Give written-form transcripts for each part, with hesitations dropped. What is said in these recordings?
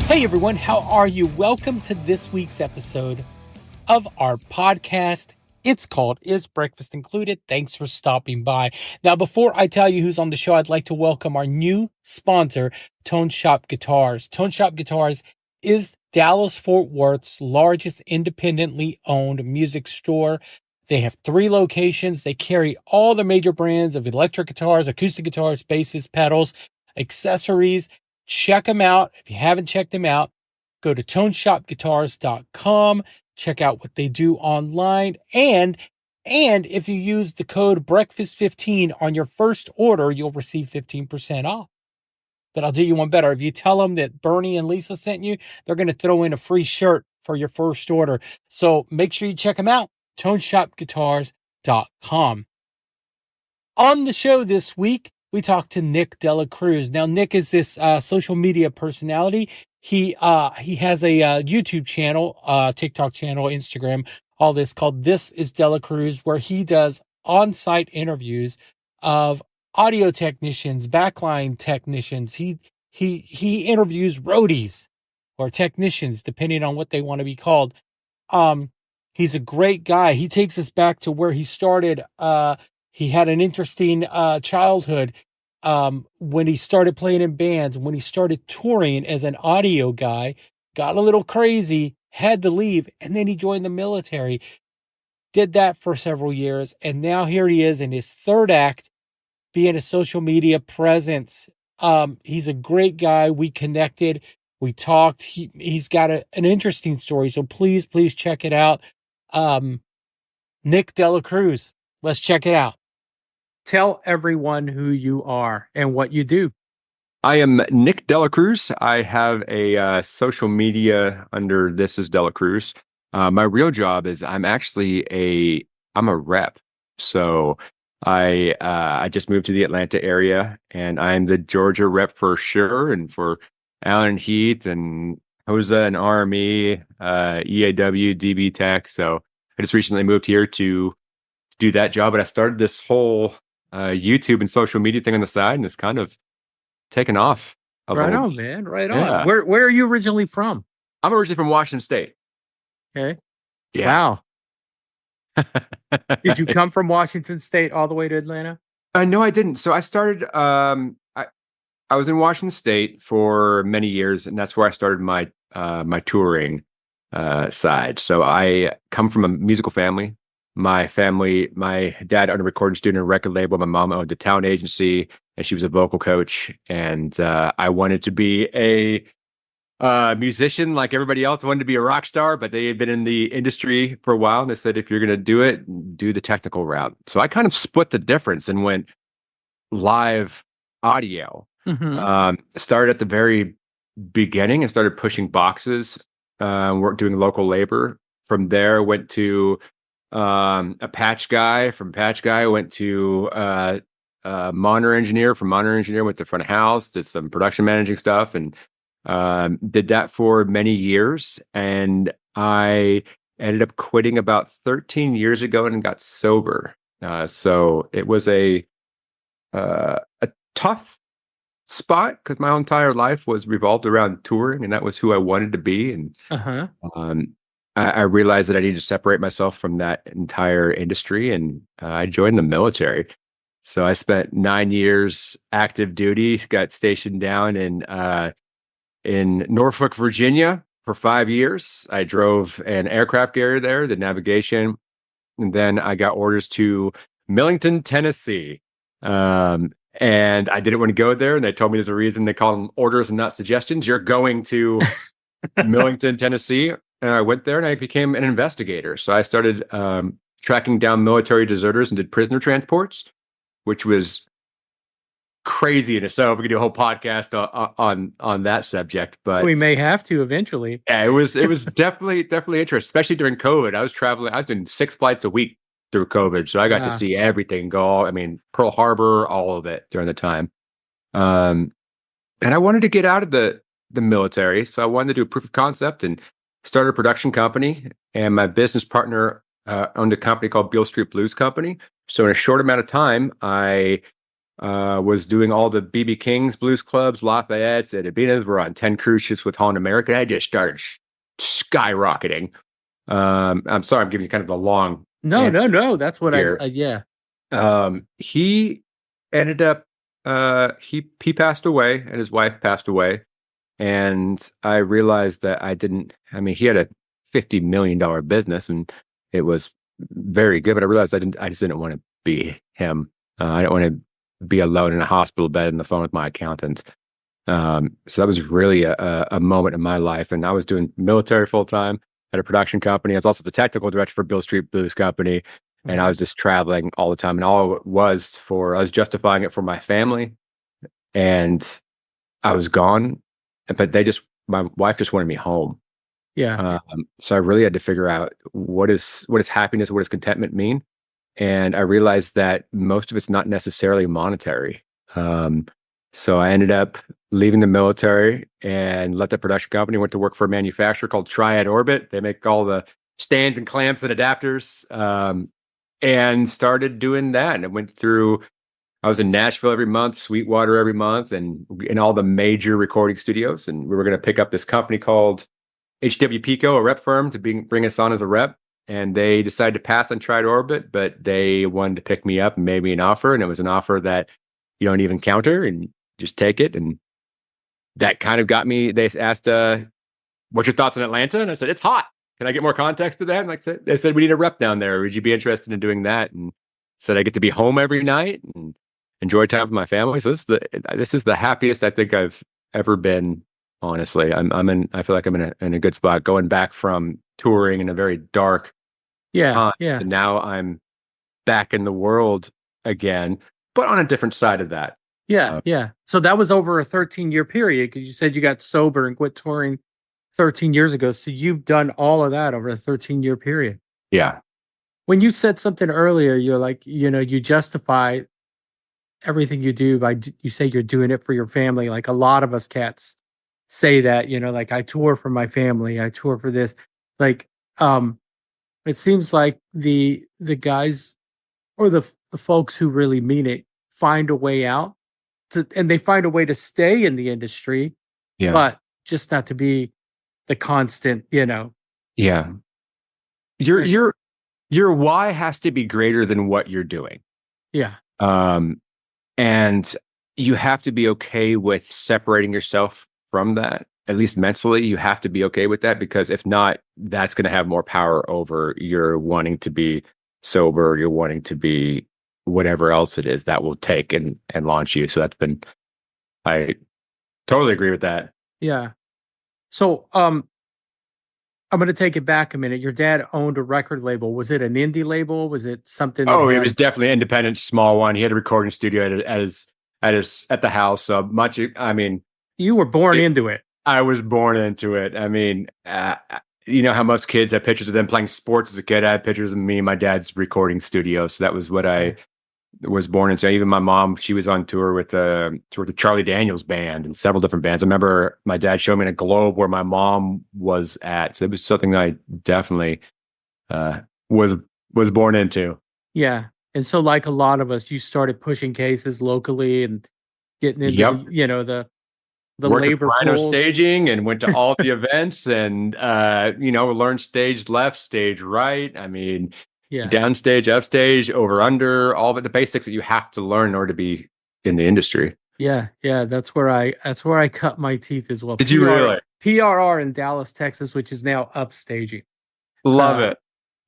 Hey everyone, how are you? Welcome to this week's episode of our podcast. It's called Is Breakfast Included? Thanks for stopping by. Now, before I tell you who's on the show, I'd like to welcome our new sponsor, Tone Shop Guitars. Tone Shop Guitars is Dallas-Fort Worth's largest independently owned music store. They have 3 locations. They carry all the major brands of electric guitars, acoustic guitars, basses, pedals, accessories. Check them out. If you haven't checked them out, go to toneshopguitars.com. Check out what they do online. And if you use the code breakfast15 on your first order, you'll receive 15% off. But I'll do you one better. If you tell them that Bernie and Lisa sent you, they're going to throw in a free shirt for your first order. So make sure you check them out. toneshopguitars.com. On the show this week, we talked to Nick DeLaCruz. Now, Nick is this social media personality. He has a YouTube channel, TikTok channel, Instagram, all this called This is DeLaCruz, where he does on-site interviews of audio technicians, backline technicians. He interviews roadies or technicians, depending on what they want to be called. He's a great guy. He takes us back to where he started. He had an interesting childhood when he started playing in bands, when he started touring as an audio guy, got a little crazy, had to leave, and then he joined the military, did that for several years, and now here he is in his third act, being a social media presence. He's a great guy. We connected. We talked. He's got an interesting story, so please check it out. Nick DeLaCruz. Let's check it out. Tell everyone who you are and what you do. I am Nick DeLaCruz. I have a social media under This is DeLaCruz. My real job is I'm a rep. So I just moved to the Atlanta area, and I'm the Georgia rep for Shure and for Allen Heath and HOSA and RME, EAW, DB Tech. So I just recently moved here to do that job, but I started this whole YouTube and social media thing on the side, and it's kind of taken off. Right on, man. Right Yeah. on. Where are you originally from? I'm originally from Washington State. Okay. Yeah. Wow. Did you come from Washington State all the way to Atlanta? No, I didn't. So I started. I was in Washington State for many years, and that's where I started my touring side. So I come from a musical family. My dad owned a recording studio and a record label. My mom owned a talent agency, and she was a vocal coach. And I wanted to be a musician like everybody else. I wanted to be a rock star, but they had been in the industry for a while. And they said, if you're going to do it, do the technical route. So I kind of split the difference and went live audio. Mm-hmm. Started at the very beginning and started pushing boxes, doing local labor. From there, went to a patch guy. From patch guy, went to monitor engineer. From monitor engineer, went to front of house, did some production managing stuff, and did that for many years. And I ended up quitting about 13 years ago and got sober. So it was a tough spot because my entire life was revolved around touring, and that was who I wanted to be. And I realized that I needed to separate myself from that entire industry, and I joined the military. So I spent 9 years active duty, got stationed down in Norfolk, Virginia for 5 years. I drove an aircraft carrier there, the navigation, and then I got orders to Millington, Tennessee. And I didn't want to go there, and they told me there's a reason they call them orders and not suggestions. You're going to Millington, Tennessee. And I went there and I became an investigator. So I started tracking down military deserters and did prisoner transports, which was crazy in itself. We could do a whole podcast on that subject, but we may have to eventually. Yeah, it was definitely interesting, especially during COVID. I was doing 6 flights a week through COVID, so I got to see everything go. I mean, Pearl Harbor, all of it during the time. And I wanted to get out of the military, so I wanted to do a proof of concept and started a production company. And my business partner owned a company called Beale Street Blues Company. So in a short amount of time, I was doing all the BB King's blues clubs, Lafayette's, and Ibiza's. We're on 10 cruise ships with Holland America. I just started skyrocketing. I'm sorry, I'm giving you kind of a long No. That's what here. yeah. He ended up, he passed away and his wife passed away. And I realized that he had a $50 million business and it was very good, but I realized I just didn't want to be him. I didn't want to be alone in a hospital bed on the phone with my accountant. So that was really a moment in my life. And I was doing military full time at a production company. I was also the technical director for Bill Street Blues Company. And I was just traveling all the time. And all it was I was justifying it for my family. And I was gone. But my wife just wanted me home. Yeah. So I really had to figure out what is happiness, what does contentment mean? And I realized that most of it's not necessarily monetary. So I ended up leaving the military and left the production company, went to work for a manufacturer called Triad Orbit. They make all the stands and clamps and adapters, and started doing that. And I was in Nashville every month, Sweetwater every month, and in all the major recording studios. And we were going to pick up this company called HW Pico, a rep firm, to bring us on as a rep. And they decided to pass on Triad Orbit, but they wanted to pick me up and made me an offer. And it was an offer that you don't even counter and just take it. And that kind of got me. They asked, what's your thoughts on Atlanta? And I said, it's hot. Can I get more context to that? And they said, we need a rep down there. Would you be interested in doing that? And said, I get to be home every night and enjoy time with my family. So this is the happiest I think I've ever been. Honestly, I feel like I'm in a good spot, going back from touring in a very dark time to now I'm back in the world again, but on a different side of that. Yeah. So that was over a 13-year period, because you said you got sober and quit touring 13 years ago. So you've done all of that over a 13-year period. Yeah. When you said something earlier, you're like, you justify everything you do by, you say you're doing it for your family. Like a lot of us cats say that, like I tour for my family, I tour for this. Like, it seems like the guys or the folks who really mean it find a way out and they find a way to stay in the industry, but just not to be the constant, Yeah. Your why has to be greater than what you're doing. Yeah. And you have to be okay with separating yourself from that, at least mentally. You have to be okay with that, because if not, that's going to have more power over your wanting to be sober, you're wanting to be whatever else it is that will take and launch you. So I totally agree with that. Yeah. So, I'm going to take it back a minute. Your dad owned a record label. Was it an indie label? Was it something? It was definitely an independent, small one. He had a recording studio at the house. So much. I mean, you were born into it. I was born into it. I mean, you know how most kids have pictures of them playing sports as a kid. I had pictures of me and my dad's recording studio. So that was what I was born into. Even my mom, she was on tour with the Charlie Daniels band and several different bands. I remember my dad showed me in a globe where my mom was at. So it was something that I definitely was born into. Yeah. And so like a lot of us, you started pushing cases locally and getting into the labor pools. Staging, and went to all the events and learned stage left, stage right. I mean, downstage, upstage, over, under, all of the basics that you have to learn in order to be in the industry. Yeah. That's where I cut my teeth as well. Did you really? PRR in Dallas, Texas, which is now upstaging. Love it.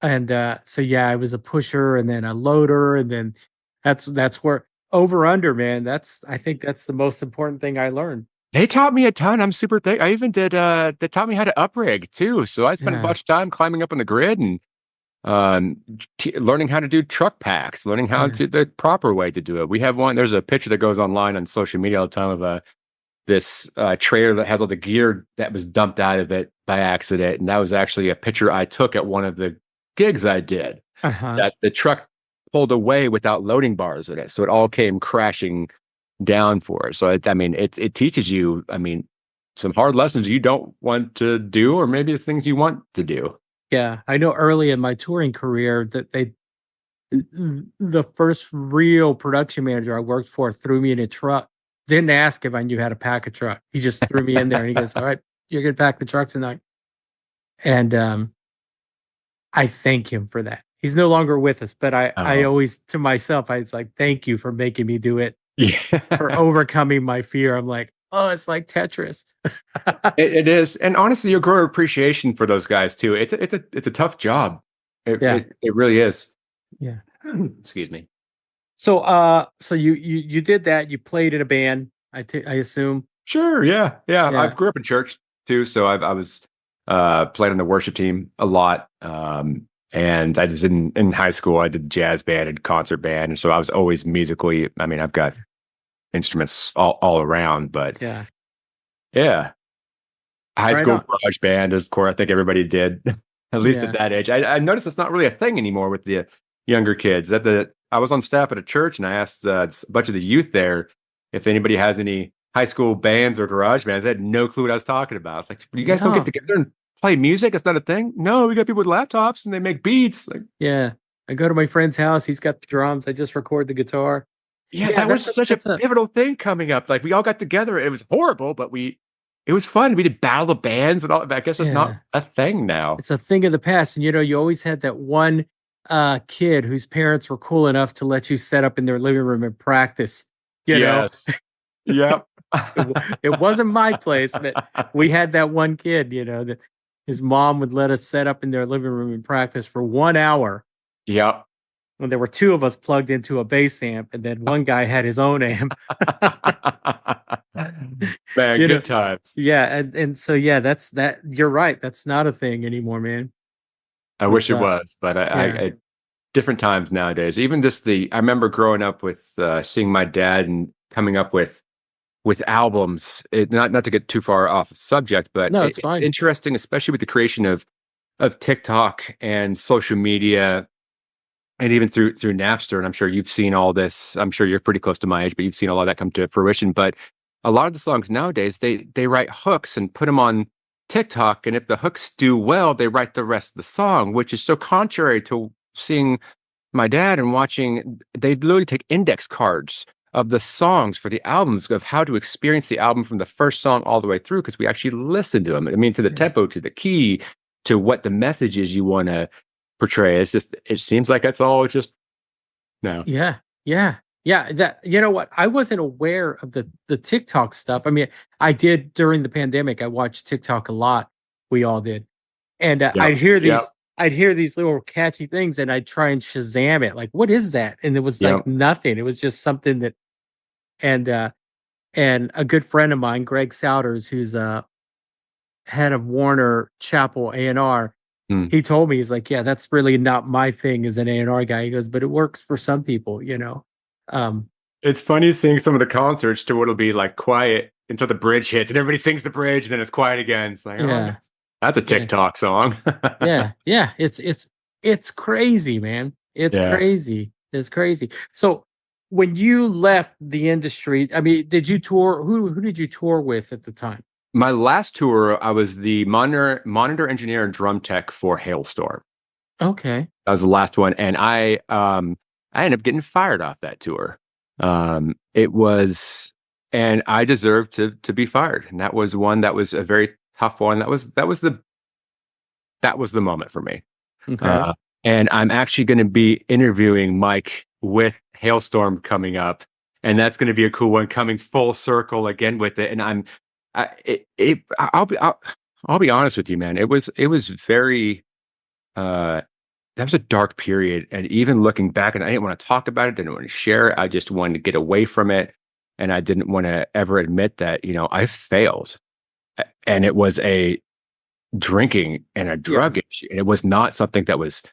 And so I was a pusher and then a loader, and then that's where over under, man. I think that's the most important thing I learned. They taught me a ton. I'm super thick. I even did. They taught me how to uprig too. So I spent a bunch of time climbing up on the grid and learning how to do truck packs, learning how to the proper way to do it. We have one. There's a picture that goes online on social media all the time of this trailer that has all the gear that was dumped out of it by accident, and that was actually a picture I took at one of the gigs I did. That the truck pulled away without loading bars in it, so it all came crashing down for it. So it teaches you, some hard lessons you don't want to do, or maybe it's things you want to do. Yeah, I know early in my touring career that the first real production manager I worked for threw me in a truck. Didn't ask if I knew how to pack a truck. He just threw me in there and he goes, "All right, you're gonna pack the truck tonight." And I thank him for that. He's no longer with us, but I Oh, always to myself, I was like, thank you for making me do it, for yeah. overcoming my fear. I'm like, oh, it's like Tetris. It is, and honestly, you'll grow appreciation for those guys too. It's a tough job. It Yeah. it, it really is. Yeah. Excuse me. So you did that. You played in a band, I assume. Sure, yeah, yeah. I Yeah. grew up in church too, so I was played on the worship team a lot. And I was in high school. I did jazz band and concert band, and so I was always musically. I mean, I've got instruments all around, but Yeah. yeah, high Right school on. garage band, of course, I think everybody did, at least at Yeah. that age. I noticed it's not really a thing anymore with the younger kids. I was on staff at a church, and I asked a bunch of the youth there if anybody has any high school bands or garage bands. They had no clue what I was talking about. It's like, you guys don't get No. together and play music? It's not a thing. No, we got people with laptops and they make beats. Like, Yeah. I go to my friend's house. He's got the drums. I just record the guitar. yeah, Yeah, that was such a that's a pivotal thing coming up. Like, we all got together. It was horrible, but it was fun. We did battle of bands and all. I guess it's not yeah. a thing now. It's a thing of the past. And you always had that one kid whose parents were cool enough to let you set up in their living room and practice. You know, Yes. Yep. it wasn't my place, but we had that one kid, that his mom would let us set up in their living room and practice for 1 hour. Yep. When there were two of us plugged into a bass amp, and then one guy had his own amp. Man, good times. Yeah, and so yeah, that's that. You're right. That's not a thing anymore, man. I But wish it was, but yeah, I different times nowadays. Even just I remember growing up with seeing my dad and coming up with albums. Not to get too far off the subject, but no, it's it's fine. interesting, especially with the creation of TikTok and social media, and even through Napster. And I'm sure you've seen all this. I'm sure you're pretty close to my age, but you've seen all of that come to fruition. But a lot of the songs nowadays, they write hooks and put them on TikTok, and if the hooks do well, they write the rest of the song, which is so contrary to seeing my dad and watching. They literally take index cards of the songs for the albums, of how to experience the album from the first song all the way through, because we actually listen to them. I mean, to the tempo, to the key, to what the message is you want to portray. It seems like that's all just no. Yeah, yeah, yeah. That what I wasn't aware of the TikTok stuff. I mean, I did during the pandemic. I watched TikTok a lot. We all did, and Yep. Yep. I'd hear these little catchy things, and I'd try and Shazam it. Like, what is that? And it was like Yep. nothing. It was just something that, and and a good friend of mine, Greg Souders, who's head of Warner Chapel A&R. Hmm. He told me, he's like, yeah, that's really not my thing as an A&R guy. He goes, but it works for some people. Um, It's funny seeing some of the concerts to what'll be like quiet until the bridge hits and everybody sings the bridge and then it's quiet again. It's like, oh, yeah, that's a yeah, TikTok song. yeah. It's crazy, man. It's Yeah. crazy. It's crazy. So when you left the industry, I mean, did you tour? Who did you tour with at the time? My last tour, I was the monitor engineer and drum tech for Hailstorm. Okay. That was the last one, and I ended up getting fired off that tour. It was, and I deserved to be fired, and that was one that was a very tough one. That was the moment for me. Okay. And I'm actually going to be interviewing Mike with Hailstorm coming up, and that's going to be a cool one, coming full circle again with it. And I'll be honest with you, man. It was very that was a dark period, and even looking back, and I didn't want to talk about it, didn't want to share it. I just wanted to get away from it, and I didn't want to ever admit that I failed, and it was a drinking and a Yeah. drug issue, and it was not something that was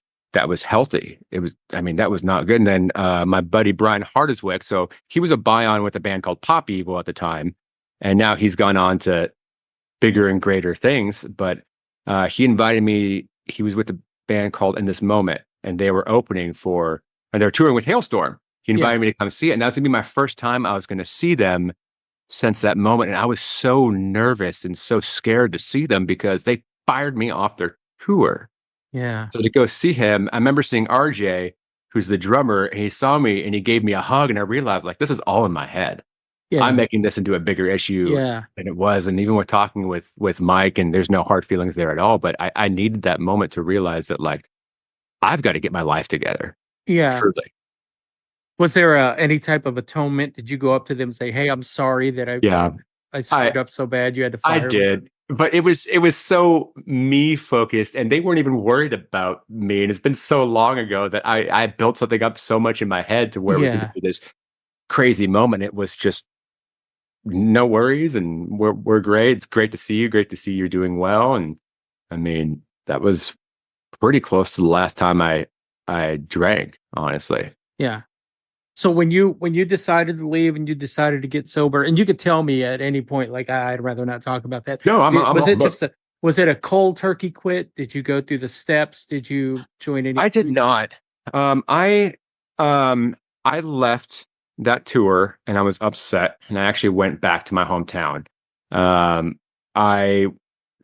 healthy. It was, I mean, that was not good. And then my buddy Brian Hardiswick, so he was a Bion with a band called Pop Evil at the time, and now he's gone on to bigger and greater things. But he invited me. He was with a band called In This Moment, and they were and they were touring with Hailstorm. He Yeah. invited me to come see it, and that was gonna be my first time I was going to see them since that moment. And I was so nervous and so scared to see them because they fired me off their tour. Yeah. So to go see him, I remember seeing RJ, who's the drummer, and he saw me and he gave me a hug, and I realized like this is all in my head. I'm Yeah. making this into a bigger issue Yeah. than it was. And even with talking with Mike, and there's no hard feelings there at all. But I needed that moment to realize that like I've got to get my life together. Yeah. Truly. Was there any type of atonement? Did you go up to them and say, "Hey, I'm sorry that Yeah. I I screwed up so bad you had to I fire me"? did. But it was so me focused, and they weren't even worried about me. And it's been so long ago that I built something up so much in my head to where it was going to Yeah. be this crazy moment. It was just no worries, and we're great. It's great to see you. Great to see you're doing well. And I mean, that was pretty close to the last time I drank, honestly. Yeah. So when you decided to leave and you decided to get sober, and you could tell me at any point, like I'd rather not talk about that. No, I'm Was all it book. just was it a cold turkey quit? Did you go through the steps? Did you join any I did group? not. Um, I um I left that tour and I was upset, and I actually went back to my hometown. I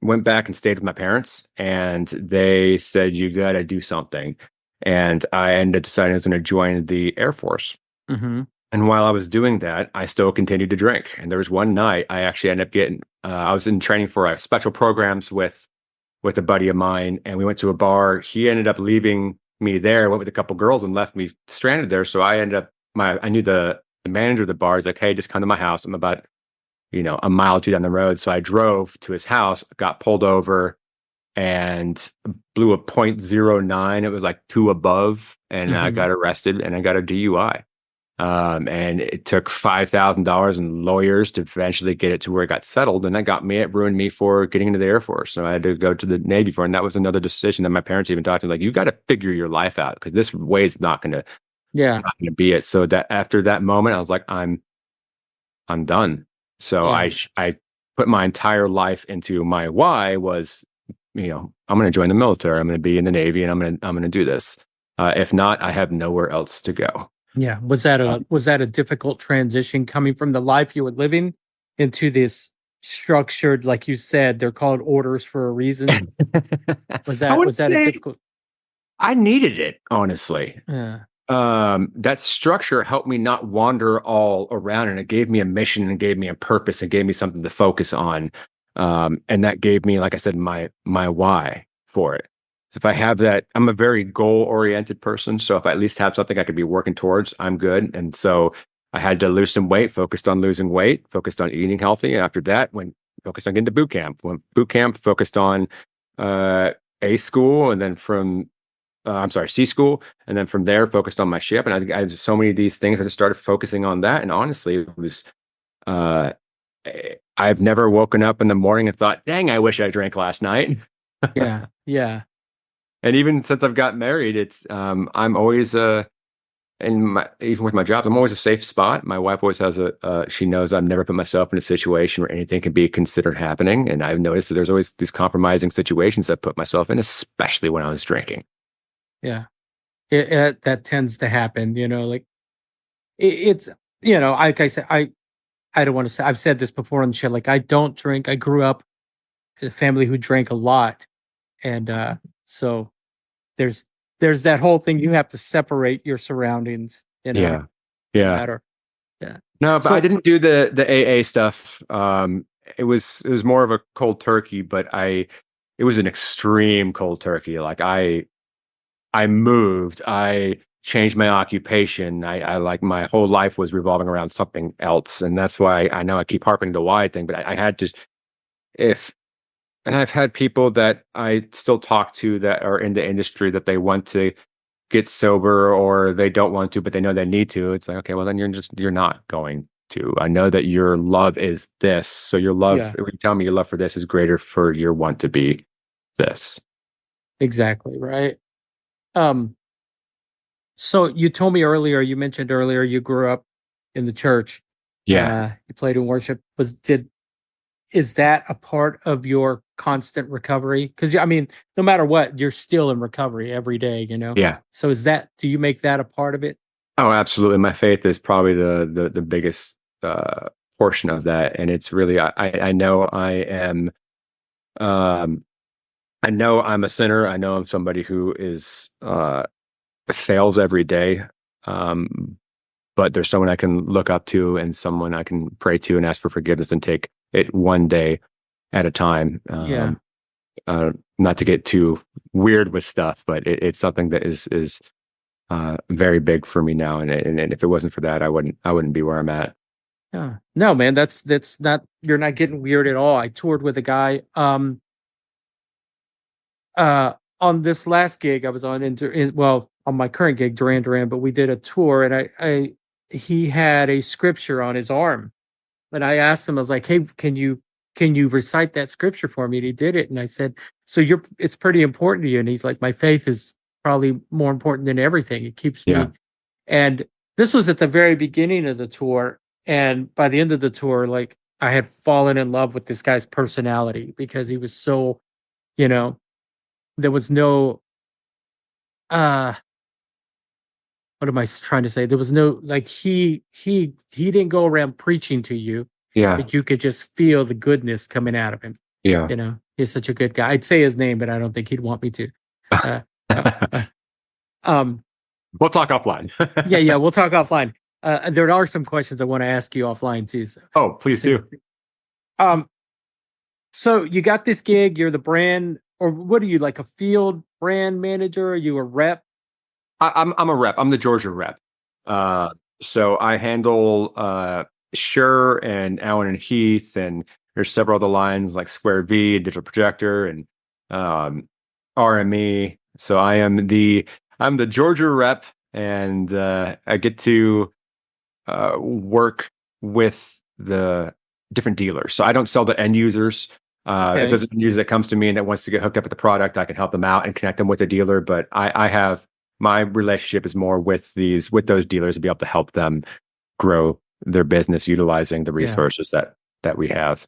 went back and stayed with my parents, and they said you got to do something. And I ended up deciding I was going to join the Air Force. Mm-hmm. And while I was doing that, I still continued to drink. And there was one night I actually ended up getting, I was in training for special programs with a buddy of mine, and we went to a bar. He ended up leaving me there, went with a couple girls, and left me stranded there. So I ended up, I knew the manager of the bar is like, hey, just come to my house. I'm about, a mile or two down the road. So I drove to his house, got pulled over, and blew a .09. It was like two above, and I Mm-hmm. got arrested and I got a DUI. And it took $5,000 in lawyers to eventually get it to where it got settled. And that got me, it ruined me for getting into the Air Force. So I had to go to the Navy for it. And that was another decision that my parents even talked to me, like, you got to figure your life out because this way is Yeah. not gonna be it. So that after that moment, I was like, I'm done. So Yeah. I put my entire life into my why was, I'm going to join the military. I'm going to be in the Navy, and I'm going to do this. If not, I have nowhere else to go. Yeah. Um, Was that a difficult transition coming from the life you were living into this structured, like you said, they're called orders for a reason? I would Was that a say difficult? I needed it, honestly. Yeah. That structure helped me not wander all around, and it gave me a mission and gave me a purpose and gave me something to focus on. And that gave me, like I said, my why for it. So if I have that, I'm a very goal oriented person. So if I at least have something I could be working towards, I'm good. And so I had to lose some weight, focused on losing weight, focused on eating healthy. And after that, went focused on getting to boot camp. Went boot camp, focused on uh, A school, and then from I'm sorry, C school, and then from there focused on my ship. And I had so many of these things. I just started focusing on that, and honestly, it was. Uh, I've never woken up in the morning and thought, "Dang, I wish I drank last night." Yeah. Yeah. And even since I've got married, it's I'm always even with my jobs, I'm always a safe spot. My wife always has she knows I've never put myself in a situation where anything can be considered happening, and I've noticed that there's always these compromising situations I put myself in, especially when I was drinking. Yeah. That tends to happen, like it's, like I said, I don't want to say, I've said this before on the show, like I don't drink. I grew up in a family who drank a lot. And, so there's, there's that whole thing. You have to separate your surroundings, Yeah, no yeah. matter. Yeah. No, but I So didn't do the AA stuff. It was more of a cold turkey, but it was an extreme cold turkey. Like I moved, I changed my occupation. I like my whole life was revolving around something else, and that's why I know I keep harping the why thing. But I had to if and I've had people that I still talk to that are in the industry that they want to get sober or they don't want to, but they know they need to. It's like, okay, well then you're not going to. I know that your love is this. So your love, yeah, when you tell me your love for this is greater for your want to be this. exactly. Right. Um, so you told me earlier, you mentioned earlier, you grew up in the church. Yeah. You played in worship. Is that a part of your constant recovery? Because I mean, no matter what, you're still in recovery every day. Yeah. So do you make that a part of it? Oh, absolutely. My faith is probably the biggest portion of that. And it's really I know um I know I'm a sinner. I know I'm somebody who is fails every day. But there's someone I can look up to and someone I can pray to and ask for forgiveness and take it one day at a time. Yeah. Not to get too weird with stuff, but it's something that is very big for me now. And if it wasn't for that, I wouldn't be where I'm at. Yeah. No, man, that's not, you're not getting weird at all. I toured with a guy on this last gig I was on well, on my current gig, Duran Duran, but we did a tour and I he had a scripture on his arm. And I asked him, I was like, "Hey, can you recite that scripture for me?" And he did it. And I said, "So it's pretty important to you?" And he's like, "My faith is probably more important than everything. It keeps Yeah. me." And this was at the very beginning of the tour. And by the end of the tour, like I had fallen in love with this guy's personality because he was so, you know, there was no uh what am I trying to say? There was no, like, he didn't go around preaching to you, Yeah. but you could just feel the goodness coming out of him. Yeah. He's such a good guy. I'd say his name, but I don't think he'd want me to. Uh, uh, uh, um, We'll talk offline. yeah, we'll talk offline. There are some questions I want to ask you offline too. So, Oh, please do. um, so you got this gig. You're the brand, or what are you, like a field brand manager? Are you a rep? I'm a rep. I'm the Georgia rep. So I handle Shure and Allen and Heath, and there's several other lines like Square V, Digital Projector, and RME. So I'm the Georgia rep, and I get to work with the different dealers. So I don't sell to end users. If there's an end user that comes to me and that wants to get hooked up with the product, I can help them out and connect them with a dealer. But I have my relationship is more with those dealers to be able to help them grow their business utilizing the resources that we have.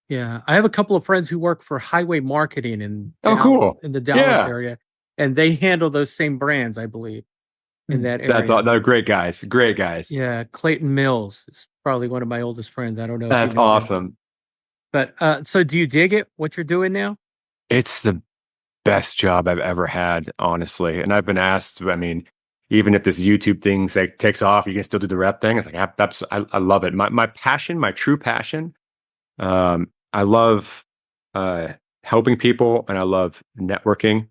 Yeah, I have a couple of friends who work for highway marketing Cool. In the Dallas area, and they handle those same brands, I believe, in that area. That's all. They're great guys. Great guys. Yeah, Clayton Mills is probably one of my oldest friends. I don't know. That's if you know awesome. him. But so do you dig it? What you're doing now? It's the best job I've ever had, honestly. And I've been asked, I mean, even if this YouTube thing takes off, you can still do the rep thing. It's like I love it. My passion, my true passion. I love helping people, and I love networking,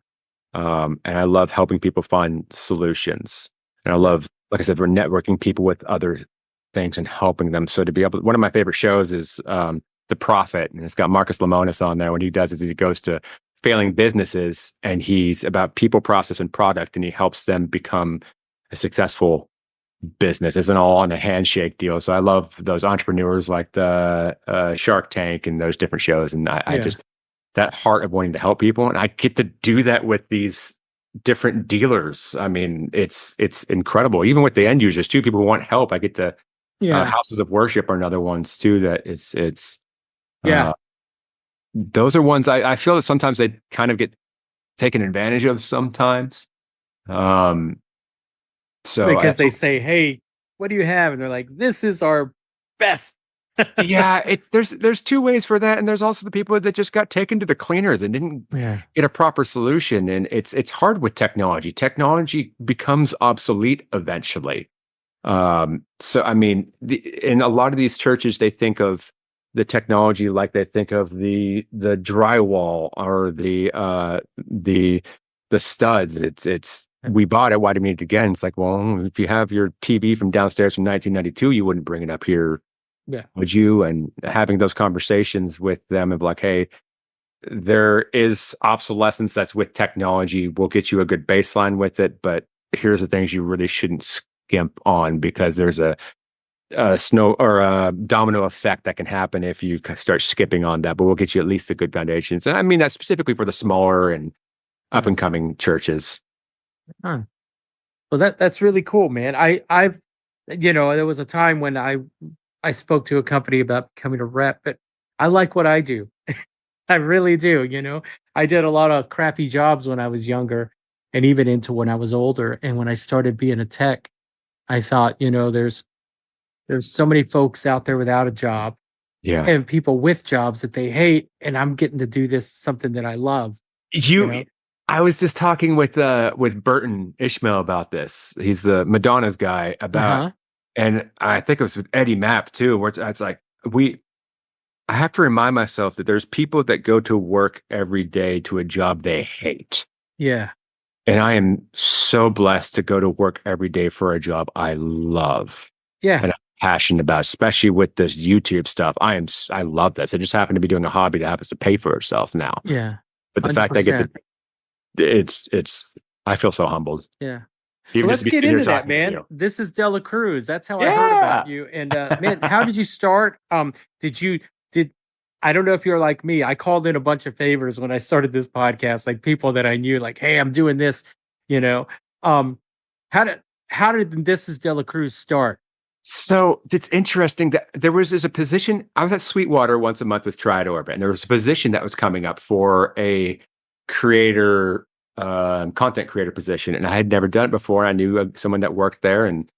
and I love helping people find solutions. And I love, like I said, we're networking people with other things and helping them. So to be able, one of my favorite shows is The Prophet, and it's got Marcus Lemonis on there. When he does is he goes to failing businesses and he's about people, process, and product, and he helps them become a successful business. Isn't all on a handshake deal. So I love those entrepreneurs like the Shark Tank and those different shows. And I just, that heart of wanting to help people, and I get to do that with these different dealers. I mean, it's incredible. Even with the end users too, people who want help. I get to houses of worship are another ones too. That it's those are ones I feel that sometimes they kind of get taken advantage of sometimes. So because they say, "Hey, what do you have?" And they're like, "This is our best." Yeah, there's two ways for that, and there's also the people that just got taken to the cleaners and didn't get a proper solution. And it's hard with technology. Technology becomes obsolete eventually. So I mean, in a lot of these churches, they think of the technology like they think of the drywall or the studs. It's we bought it. Why do we need it again? It's like, well, if you have your TV from downstairs from 1992, you wouldn't bring it up here, would you? And having those conversations with them of like, hey, there is obsolescence that's with technology. We'll get you a good baseline with it, but here's the things you really shouldn't skimp on, because there's a snow or a domino effect that can happen if you start skipping on that. But we'll get you at least the good foundations. And I mean, that's specifically for the smaller and up and coming churches. Well, that's really cool, man. I've there was a time when I spoke to a company about becoming a rep, but I like what I do. I really do. I did a lot of crappy jobs when I was younger and even into when I was older. And when I started being a tech, I thought, there's so many folks out there without a job and people with jobs that they hate. And I'm getting to do something that I love. I was just talking with Burton Ishmael about this. He's the Madonna's guy about, Uh-huh. and I think it was with Eddie Mapp too, where it's like we I have to remind myself that there's people that go to work every day to a job they hate. Yeah. And I am so blessed to go to work every day for a job I love Yeah. and I'm passionate about, especially with this YouTube stuff. I love this. I just happen to be doing a hobby that happens to pay for itself now. Yeah. But the fact I get to 100%. it's I feel so humbled. Yeah. So Even just let's to be get sitting here into that, talking to man. you. This is DeLaCruz. That's how I heard Yeah. about you. And man, how did you start? Did you did I don't know if you're like me. I called in a bunch of favors when I started this podcast, like people that I knew, like, hey, I'm doing this, you know. Um, how did how did This is DeLaCruz start? So it's interesting that there's a position. I was at Sweetwater once a month with Triad Orbit, and there was a position that was coming up for a creator, content creator position, and I had never done it before. I knew someone that worked there, and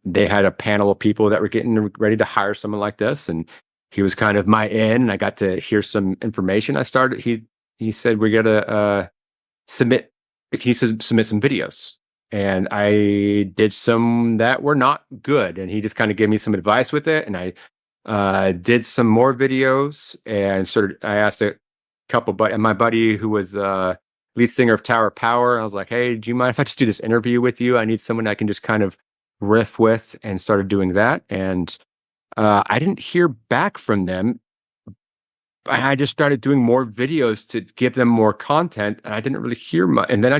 they had a panel of people that were getting ready to hire someone like this, and he was kind of my in. And I got to hear some information. I started. He said we got to submit. Can you submit some videos? And I did some that were not good. And he just kind of gave me some advice with it. And I did some more videos and I asked a couple, but and my buddy who was lead singer of Tower of Power, I was like, hey, do you mind if I just do this interview with you? I need someone I can just kind of riff with, and started doing that. And I didn't hear back from them. I just started doing more videos to give them more content, and I didn't really hear much. And then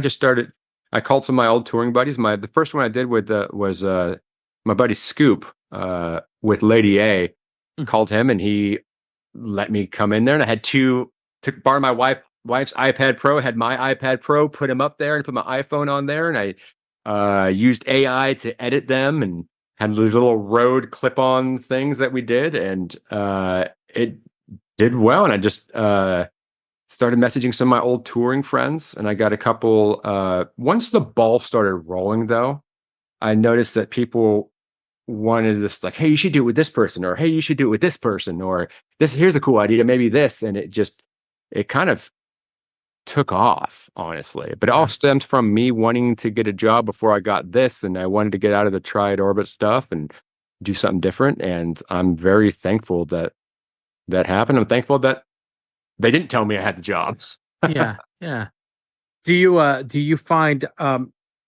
I called some of my old touring buddies. The first one I did with was my buddy Scoop with Lady A. Mm. Called him, and he let me come in there. And I had to borrow my wife's iPad Pro. Had my iPad Pro, put him up there, and put my iPhone on there, and I used AI to edit them, and had these little Rode clip-on things that we did, and it did well. And I just started messaging some of my old touring friends, and I got a couple. Once the ball started rolling, though, I noticed that people wanted this, like, hey, you should do it with this person, or hey, you should do it with this person, or this, here's a cool idea, maybe this. And it kind of took off, honestly. But it all Yeah. stemmed from me wanting to get a job before I got this, and I wanted to get out of the Triad Orbit stuff and do something different. And I'm very thankful that that happened. I'm thankful that they didn't tell me I had the job. Yeah. Yeah. Do you find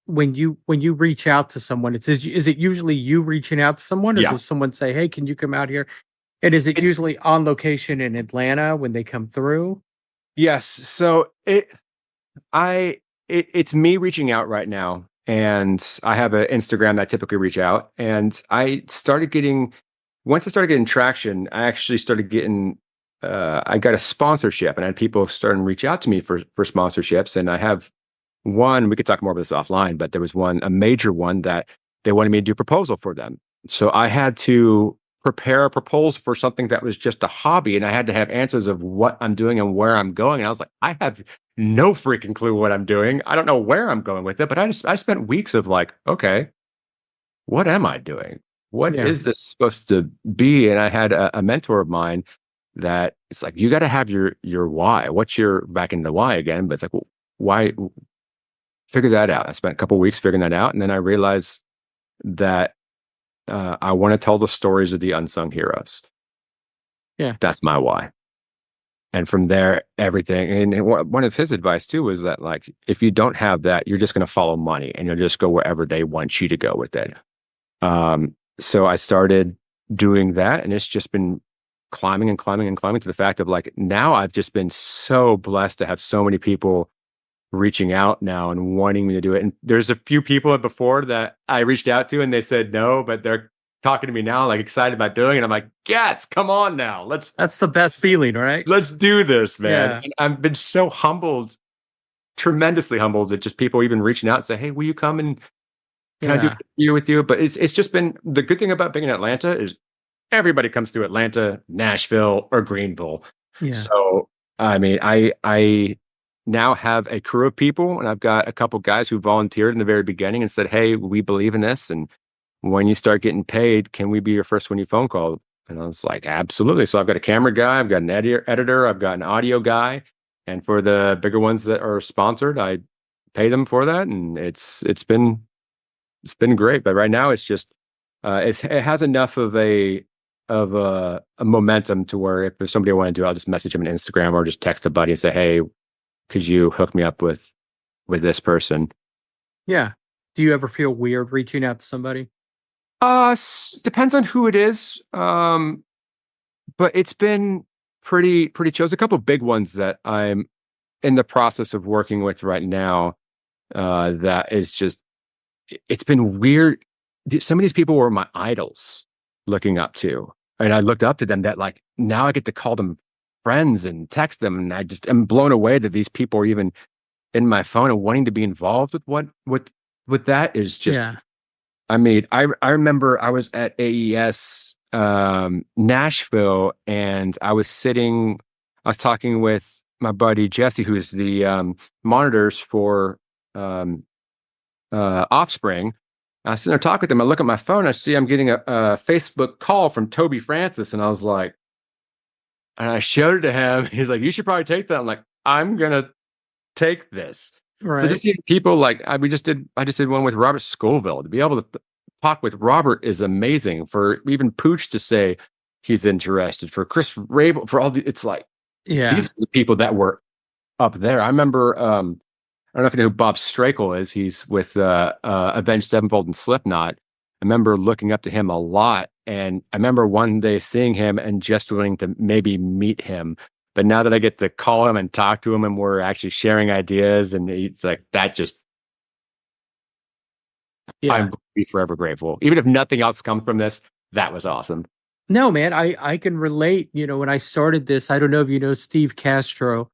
when you reach out to someone, is it usually you reaching out to someone, or Yeah. does someone say, hey, can you come out here? And is it It's usually on location in Atlanta when they come through? yes. So it's me reaching out right now. And I have an Instagram that I typically reach out. And once I started getting traction, I actually started getting I got a sponsorship, and I had people starting to reach out to me for sponsorships. And I have one, we could talk more about this offline, but there was a major one that they wanted me to do a proposal for them. So I had to prepare a proposal for something that was just a hobby, and I had to have answers of what I'm doing and where I'm going. And I was like, I have no freaking clue what I'm doing. I don't know where I'm going with it, but I spent weeks of like, okay, what am I doing? What Yeah. is this supposed to be? And I had a mentor of mine that it's like, you got to have your why. What's your back into the why again? But it's like, well, why? Figure that out. I spent a couple weeks figuring that out, and then I realized that I want to tell the stories of the unsung heroes. Yeah. That's my why. And from there, everything. And one of his advice too was that, like, if you don't have that, you're just going to follow money, and you'll just go wherever they want you to go with it. So I started doing that, and it's just been climbing and climbing and climbing to the fact of, like, now I've just been so blessed to have so many people reaching out now and wanting me to do it. And there's a few people before that I reached out to, and they said no, but they're talking to me now, like, excited about doing it. I'm like, yes, come on now. That's the best feeling, right? Let's do this, man. Yeah. And I've been so humbled, tremendously humbled, at just people even reaching out and say, hey, will you come and can I do an Yeah. interview with you? But it's just been, the good thing about being in Atlanta is everybody comes to Atlanta, Nashville, or Greenville. Yeah. So I mean, I now have a crew of people, and I've got a couple guys who volunteered in the very beginning and said, hey, we believe in this, and when you start getting paid, can we be your first one you phone call? And I was like, absolutely. So I've got a camera guy, I've got an editor, I've got an audio guy, And for the bigger ones that are sponsored, I pay them for that, and it's been great. But right now, it's just it has enough of a momentum to where if there's somebody I want to do, I'll just message them on Instagram or just text a buddy and say, "Hey, could you hook me up with this person?" Yeah. Do you ever feel weird reaching out to somebody? Depends on who it is. But it's been pretty chill. There's a couple big ones that I'm in the process of working with right now. That is just it's been weird. Some of these people were my idols looking up to, and I looked up to them. That like now I get to call them friends and text them, and I just am blown away that these people are even in my phone and wanting to be involved with with that is just. Yeah. I mean, I remember I was at AES Nashville, and I was talking with my buddy Jesse, who's the monitors for um, Offspring. I was sitting there talking with him. I look at my phone. I see I'm getting a Facebook call from Toby Francis, and I was like, and I showed it to him. He's like, "You should probably take that." I'm like, "I'm gonna take this." So Right. just seeing people like I just did one with Robert Scoville. To be able to talk with Robert is amazing. For even Pooch to say he's interested, for Chris Rabel, for all the, it's like Yeah. these are the people that were up there. I remember I don't know if you know who Bob Strakel is. He's with Avenged Sevenfold and Slipknot. I remember looking up to him a lot, and I remember one day seeing him and just wanting to maybe meet him. But now that I get to call him and talk to him, and we're actually sharing ideas, and it's like that. Just Yeah. I'm be forever grateful. Even if nothing else comes from this, that was awesome. No, man, I can relate. When I started this, I don't know if you know Steve Castro.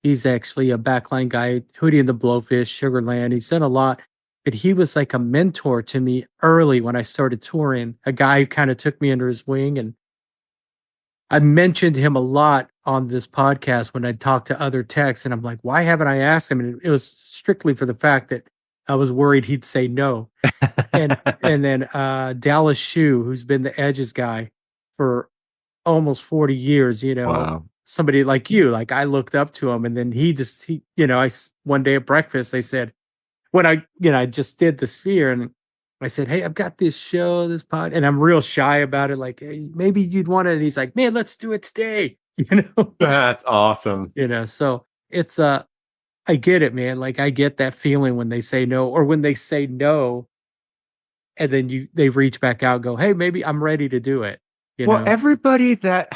He's actually a backline guy, Hootie and the Blowfish, Sugarland. He's done a lot, but he was like a mentor to me early when I started touring. A guy who kind of took me under his wing, and I mentioned him a lot on this podcast when I talked to other techs, and I'm like, why haven't I asked him? And it was strictly for the fact that I was worried he'd say no. And then Dallas Shue, who's been the Edges guy for almost 40 years, Wow. somebody like you, like I looked up to him, and then one day at breakfast, I said, when I just did the Sphere, and I said, "Hey, I've got this show, this pod," and I'm real shy about it. Like, hey, maybe you'd want it. And he's like, "Man, let's do it today." That's awesome. So it's, I get it, man. Like I get that feeling when they say no, or when they say no, and then they reach back out, and go, "Hey, maybe I'm ready to do it." You Well, know? everybody that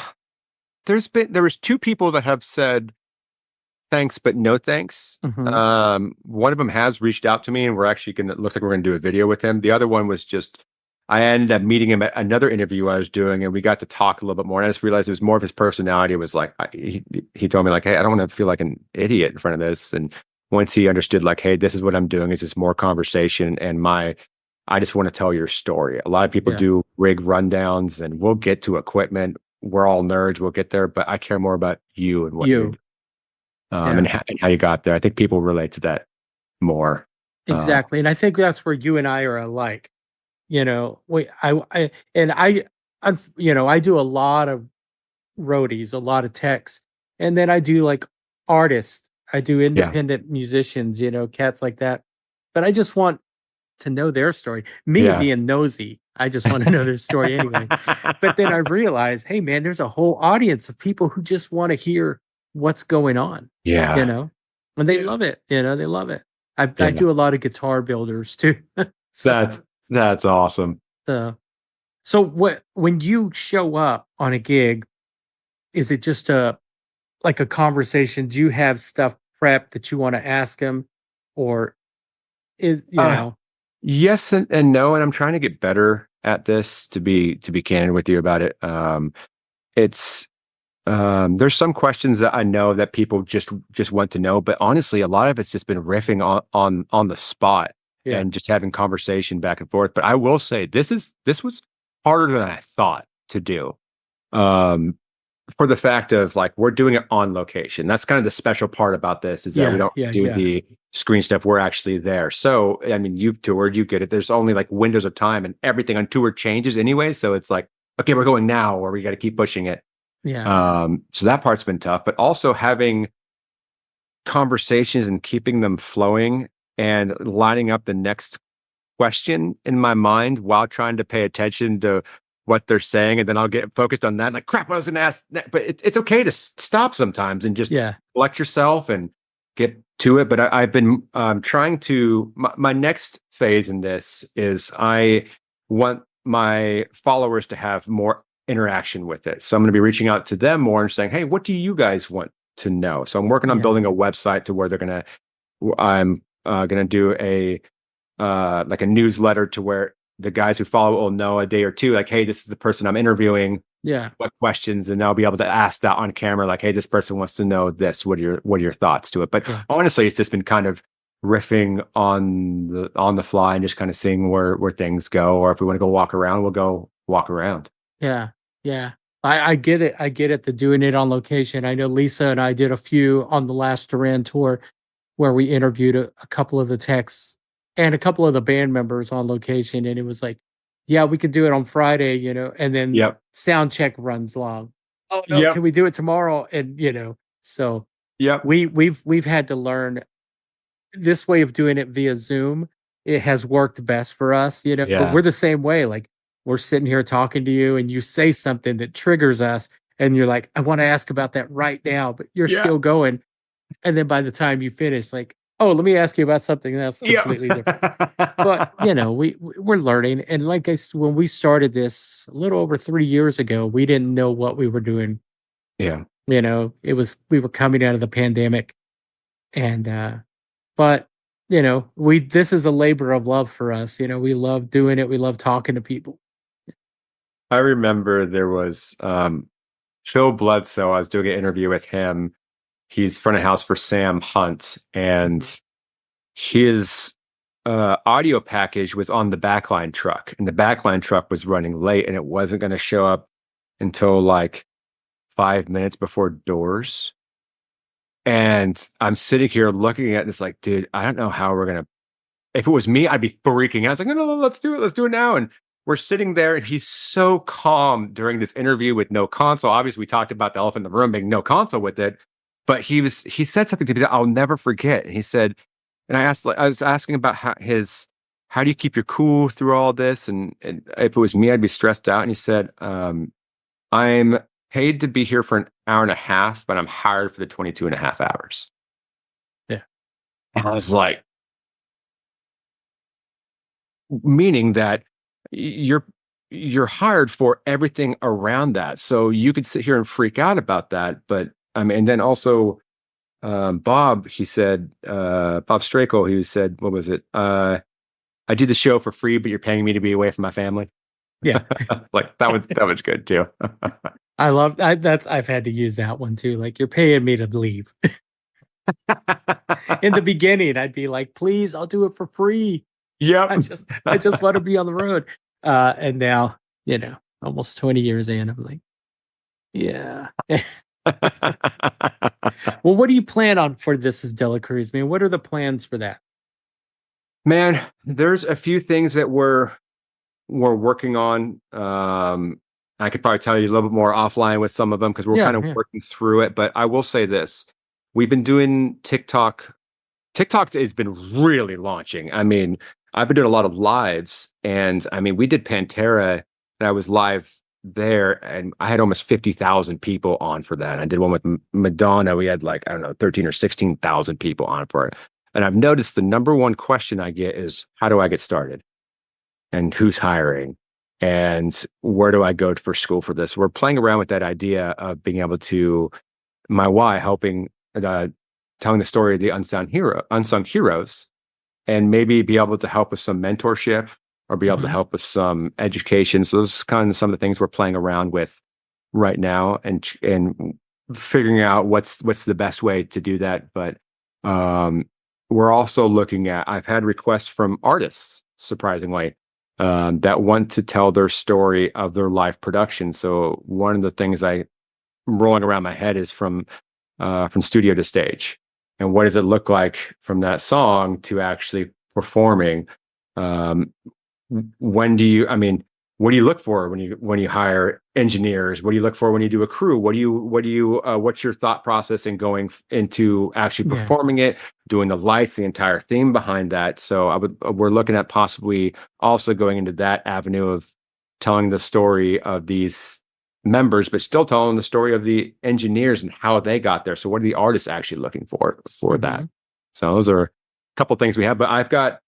there was two people that have said thanks, but no thanks. Hmm. One of them has reached out to me, and we're actually gonna looks like we're gonna do a video with him. The other one was just I ended up meeting him at another interview I was doing, and we got to talk a little bit more. And I just realized it was more of his personality. It was like he told me like, "Hey, I don't want to feel like an idiot in front of this." And once he understood like, "Hey, this is what I'm doing. It's just more conversation, and I just want to tell your story." A lot of people Yeah. do rig rundowns, and we'll get to equipment. We're all nerds. We'll get there, but I care more about you and what you're You. doing, Yeah. and how you got there. I think people relate to that more. Uh, Exactly. And I think that's where you and I are alike. We I and I do a lot of roadies, a lot of techs, and then I do like artists. I do yeah, independent musicians, cats like that. But I just want to know their story. Me yeah, being nosy, I just want to know their story anyway. But then I realized, hey man, there's a whole audience of people who just want to hear what's going on, you yeah, know, and they love it. They love it. I yeah. do a lot of guitar builders too. so, That's that's awesome. uh, so when you show up on a gig, is it just like a conversation? Do you have stuff prepped that you want to ask them, or is Uh, yes and no, and I'm trying to get better at this. To be candid with you about it, it's there's some questions that I know that people just want to know, but honestly, a lot of it's just been riffing on the spot yeah, and just having conversation back and forth. But I will say this was harder than I thought to do. Um, for the fact of like we're doing it on location. That's kind of the special part about this is that we yeah, don't yeah, do yeah, the screen stuff. We're actually there. So I mean, you've toured, you get it. There's only like windows of time, and everything on tour changes anyway. So it's like, okay, we're going now, or we got to keep pushing it. yeah, So that part's been tough, but also having conversations and keeping them flowing and lining up the next question in my mind while trying to pay attention to what they're saying, and then I'll get focused on that. Like, crap, I was going to ask that. But it's okay to stop sometimes and just collect yourself and get to it. But I've been trying to. My next phase in this is I want my followers to have more interaction with it. So I'm going to be reaching out to them more and saying, "Hey, what do you guys want to know?" So I'm working on building a website to where I'm going to do a like a newsletter to where the guys who follow it will know a day or two, like, hey, this is the person I'm interviewing. Yeah. What questions? And I'll be able to ask that on camera, like, hey, this person wants to know this. What are your thoughts to it? But honestly, it's just been kind of riffing on the fly and just kind of seeing where things go. Or if we want to go walk around, we'll go walk around. Yeah. Yeah. I get it. I get it, to doing it on location. I know Lisa and I did a few on the last Duran tour where we interviewed a couple of the techs and a couple of the band members on location. And it was like, yeah, we could do it on Friday, and then sound check runs long. Oh no, can we do it tomorrow? And so we've had to learn this way of doing it via Zoom. It has worked best for us, but we're the same way. Like, we're sitting here talking to you and you say something that triggers us and you're like, I want to ask about that right now, but you're still going. And then by the time you finish, like, oh, let me ask you about something else completely different. But we're learning. And like when we started this a little over 3 years ago, we didn't know what we were doing. Yeah. We were coming out of the pandemic. And but this is a labor of love for us. We love doing it. We love talking to people. I remember there was Phil Bledsoe. I was doing an interview with him. He's front of house for Sam Hunt, and his audio package was on the backline truck, and the backline truck was running late, and it wasn't going to show up until like 5 minutes before doors. And I'm sitting here looking at it, and it's like, dude, I don't know how we're going to. If it was me, I'd be freaking out. I was like, no, let's do it. Let's do it now. And we're sitting there, and he's so calm during this interview with no console. Obviously, we talked about the elephant in the room being no console with it. But he said something to me that I'll never forget. And he said, and I was asking about how do you keep your cool through all this? And if it was me, I'd be stressed out. And he said, I'm paid to be here for an hour and a half, but I'm hired for the 22 and a half hours. Yeah. And I was like, meaning that you're hired for everything around that. So you could sit here and freak out about that, but and then also Bob, he said, Bob Strakel, he said, what was it? I do the show for free, but you're paying me to be away from my family. Yeah. Like that was good too. I love I've had to use that one too. Like, you're paying me to leave. In the beginning, I'd be like, please, I'll do it for free. Yeah. I just want to be on the road. And now, almost 20 years in, I'm like, yeah. Well, what do you plan on for This Is DeLaCruz, man? What are the plans for that? Man, there's a few things that we're working on. I could probably tell you a little bit more offline with some of them because we're kind of working through it. But I will say this. We've been doing TikTok. TikTok has been really launching. I mean, I've been doing a lot of lives. And I mean, we did Pantera, and I was live there, and I had almost 50,000 people on for that. I did one with Madonna. We had like, I don't know, 13 or 16,000 people on for it. And I've noticed the number one question I get is, how do I get started? And who's hiring? And where do I go for school for this? We're playing around with that idea of being able to, my why, helping, telling the story of the unsung heroes, and maybe be able to help with some mentorship or be able to help with some education. So those are kind of some of the things we're playing around with right now, and figuring out what's the best way to do that. But we're also looking at, I've had requests from artists, surprisingly, that want to tell their story of their live production. So one of the things I'm rolling around my head is from studio to stage. And what does it look like from that song to actually performing? When do you, I mean, what do you look for when you hire engineers? What do you look for when you do a crew? What's your thought process in going into actually performing it, doing the lights, the entire theme behind that? So we're looking at possibly also going into that avenue of telling the story of these members, but still telling the story of the engineers and how they got there. So what are the artists actually looking for that? So those are a couple of things we have, but I've got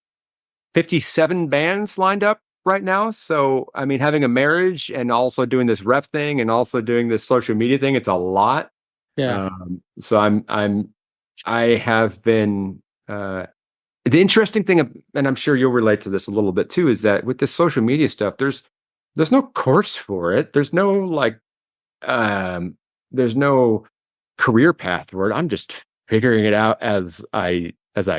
57 bands lined up right now. So, I mean, having a marriage and also doing this rep thing and also doing this social media thing, it's a lot. Yeah. So I have been, the interesting thing, and I'm sure you'll relate to this a little bit too, is that with this social media stuff, there's no course for it. There's no there's no career path for it. I'm just figuring it out as I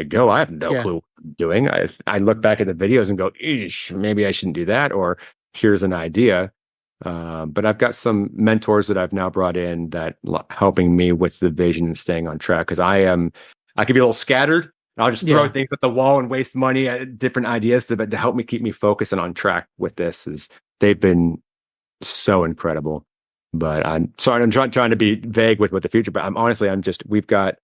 go. I have no clue what I'm doing. I look back at the videos and go, eesh, maybe I shouldn't do that, or here's an idea. But I've got some mentors that I've now brought in that helping me with the vision and staying on track. Because I could be a little scattered. I'll just throw things at the wall and waste money at different ideas to help me keep me focused and on track with this. They've been so incredible. But I'm sorry, I'm trying to be vague with what the future, but we've got,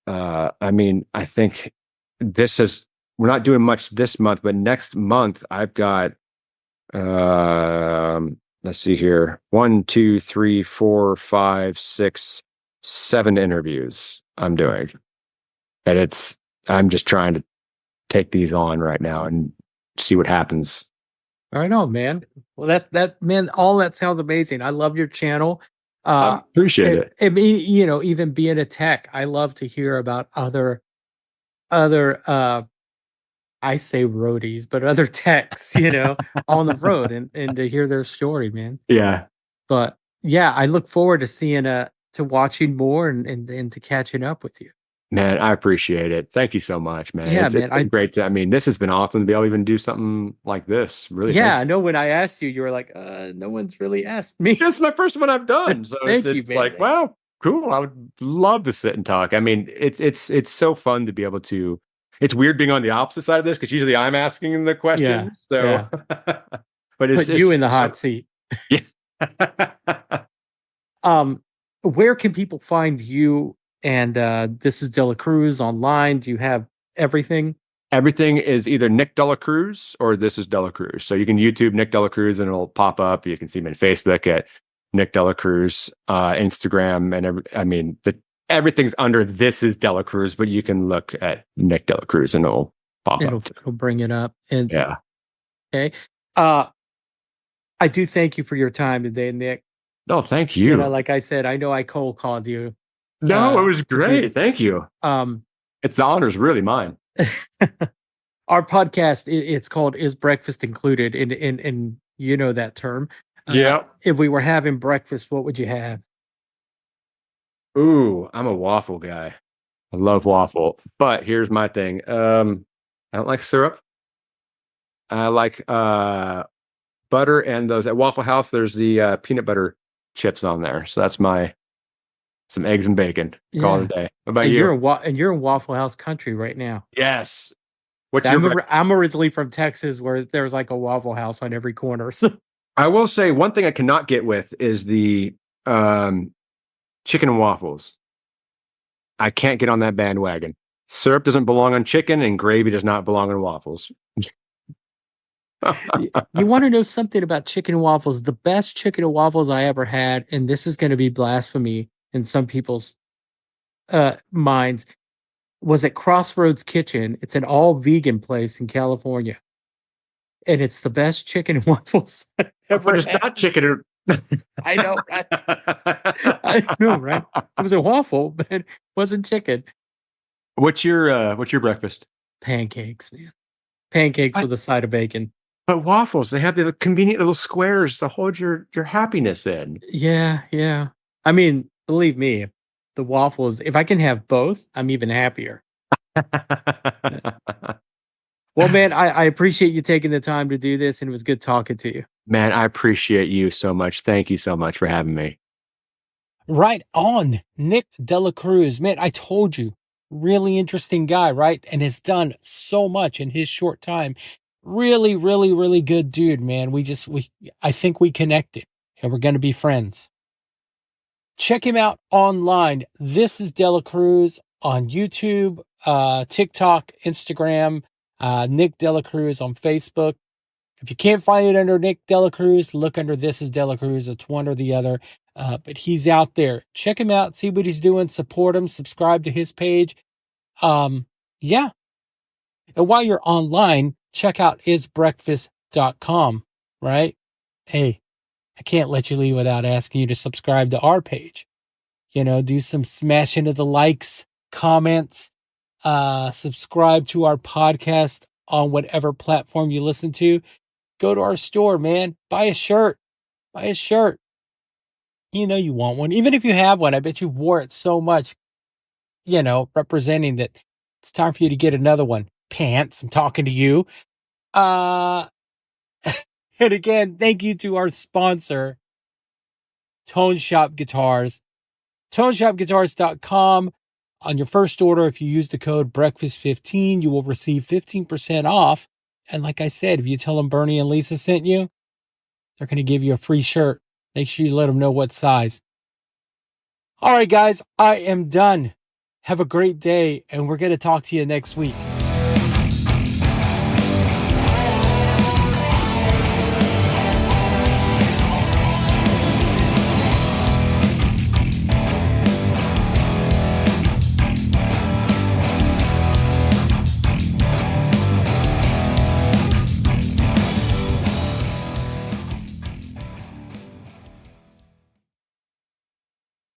I mean, I think we're not doing much this month, but next month I've got, let's see here, 1, 2, 3, 4, 5, 6, 7 interviews I'm doing. And I'm just trying to take these on right now and see what happens. I know, man. Well, that man, all that sounds amazing. I love your channel. I appreciate it. Even being a tech, I love to hear about other I say roadies, but other techs, on the road and to hear their story, man. Yeah. But yeah, I look forward to seeing to watching more and to catching up with you. Man, I appreciate it. Thank you so much, man. Yeah, it's been great I mean, this has been awesome to be able to even do something like this. Really. Yeah, I know when I asked you, you were like, no one's really asked me. It's my first one I've done. So Thank you, it's man. like, wow, cool. I would love to sit and talk. I mean, it's so fun to be able to, it's weird being on the opposite side of this because usually I'm asking the questions. But it's you in the hot seat. Yeah. Where can people find you? And this is DeLaCruz online. Do you have everything? Everything is either Nick DeLaCruz or this is DeLaCruz. So you can YouTube Nick DeLaCruz and it'll pop up. You can see me on Facebook at Nick DeLaCruz, Instagram, and everything's under this is DeLaCruz, but you can look at Nick DeLaCruz and it'll pop up. It'll bring it up. And yeah. Okay. I do thank you for your time today, Nick. No, thank you. Like I said, I know I cold called you. No, it was great. Thank you. It's the honor's really mine. Our podcast, it's called "Is Breakfast Included?" and you know that term. Yeah. If we were having breakfast, what would you have? Ooh, I'm a waffle guy. I love waffle, but here's my thing. I don't like syrup. I like butter and those at Waffle House. There's the peanut butter chips on there, so that's some eggs and bacon. Call it a day. What about you? You're in Waffle House country right now. Yes. I'm originally from Texas, where there's like a Waffle House on every corner. So I will say one thing I cannot get with is the chicken and waffles. I can't get on that bandwagon. Syrup doesn't belong on chicken, and gravy does not belong on waffles. You want to know something about chicken and waffles? The best chicken and waffles I ever had, and this is going to be blasphemy in some people's minds, was at Crossroads Kitchen. It's an all vegan place in California, and it's the best chicken and waffles I've ever had. It's not chicken. I know, right? I know, right? It was a waffle, but it wasn't chicken. What's your breakfast? Pancakes, man. Pancakes with a side of bacon. But waffles, they have the convenient little squares to hold your happiness in. Yeah, yeah. I mean, believe me, the waffles, if I can have both, I'm even happier. Well, man, I appreciate you taking the time to do this, and it was good talking to you. Man, I appreciate you so much. Thank you so much for having me. Right on. Nick DeLaCruz. Man, I told you, really interesting guy, right? And has done so much in his short time. Really, really, really good dude, man. I think we connected and we're going to be friends. Check him out online. This is DeLaCruz on YouTube, TikTok, Instagram, Nick DeLaCruz on Facebook. If you can't find it under Nick DeLaCruz, look under This is DeLaCruz. It's one or the other. But he's out there. Check him out. See what he's doing. Support him. Subscribe to his page. Yeah. And while you're online, check out isbreakfast.com, right? Hey, I can't let you leave without asking you to subscribe to our page. Do some smashing of the likes, comments, subscribe to our podcast on whatever platform you listen to. Go to our store, man. Buy a shirt. Buy a shirt. You want one. Even if you have one, I bet you wore it so much, representing that it's time for you to get another one. Pants, I'm talking to you. And again, thank you to our sponsor, Tone Shop Guitars. ToneShopGuitars.com. On your first order, if you use the code BREAKFAST15, you will receive 15% off. And like I said, if you tell them Bernie and Lisa sent you, they're going to give you a free shirt. Make sure you let them know what size. All right, guys, I am done. Have a great day, and we're going to talk to you next week.